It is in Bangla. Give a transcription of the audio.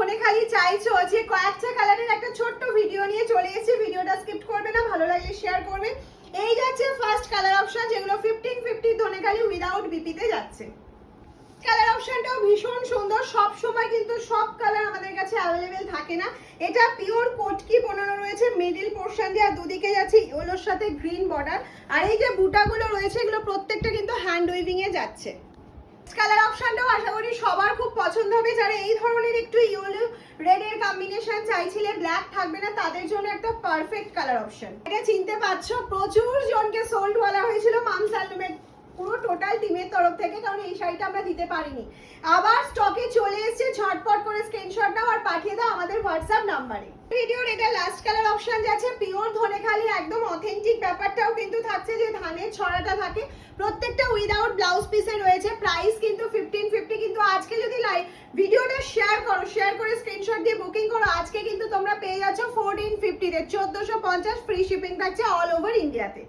ধনেখালি চাইছো যে কয়েকটা কালারের একটা ছোট্ট ভিডিও নিয়ে চলে এসেছি। ভিডিওটা স্কিপ করবে না, ভালো লাগলে শেয়ার করবে। এই যাচ্ছে ফার্স্ট কালার অপশন, যেগুলো 1550 ধনেখালি উইদাউট বিপিতে যাচ্ছে। কালার অপশনটাও ভীষণ সুন্দর। সব সময় কিন্তু সব কালার আমাদের কাছে অ্যাভেলেবেল থাকে না। এটা পিওর কোটকি বানানো রয়েছে, মিডল পোর্শন দিয়ে, আর দুদিকে যাচ্ছে ইয়েলোর সাথে গ্রিন বর্ডার। আর এই যে বুটাগুলো রয়েছে এগুলো প্রত্যেকটা কিন্তু হ্যান্ড উইভিং এ যাচ্ছে। কালার অপশনটাও আশা করি সবার খুব পছন্দ হবে। যারা এই ধরনের একটু ইয়েলো রেড এর কম্বিনেশন চাইছিলে, ব্ল্যাক থাকবে না, তাদের জন্য একটা পারফেক্ট কালার অপশন। এটা চিনতে পারছো, প্রচুর জনকে সোল্ড বলা হয়েছিল মামস হ্যান্ডলুমের পুরো টোটাল টিমের তরফ থেকে, কারণ এই শাড়িটা আমরা দিতে পারিনি। আবার স্টকে চলে এসেছে, ঝটপট করে স্ক্রিনশট নাও আর পাঠিয়ে দাও আমাদের হোয়াটসঅ্যাপ নাম্বারে। ভিডিওর এটা লাস্ট কালার অপশন যাচ্ছে পিওর ধনেখালি, একদম অথেন্টিক ব্যাপারটাও কিন্তু থাকছে, যে ধানের ছড়াটা থাকে। প্রত্যেকটা উইদাউট ব্লাউজ পিসে রয়েছে। প্রাইস কিন্তু 1550। কিন্তু আজকে যদি ভিডিওটা শেয়ার করো, শেয়ার করে স্ক্রিনশট দিয়ে বুকিং করো, আজকে কিন্তু তোমরা পেয়ে যাচ্ছ 1450 তে, 1450 ফ্রি শিপিং থাকছে অল ওভার ইন্ডিয়াতে।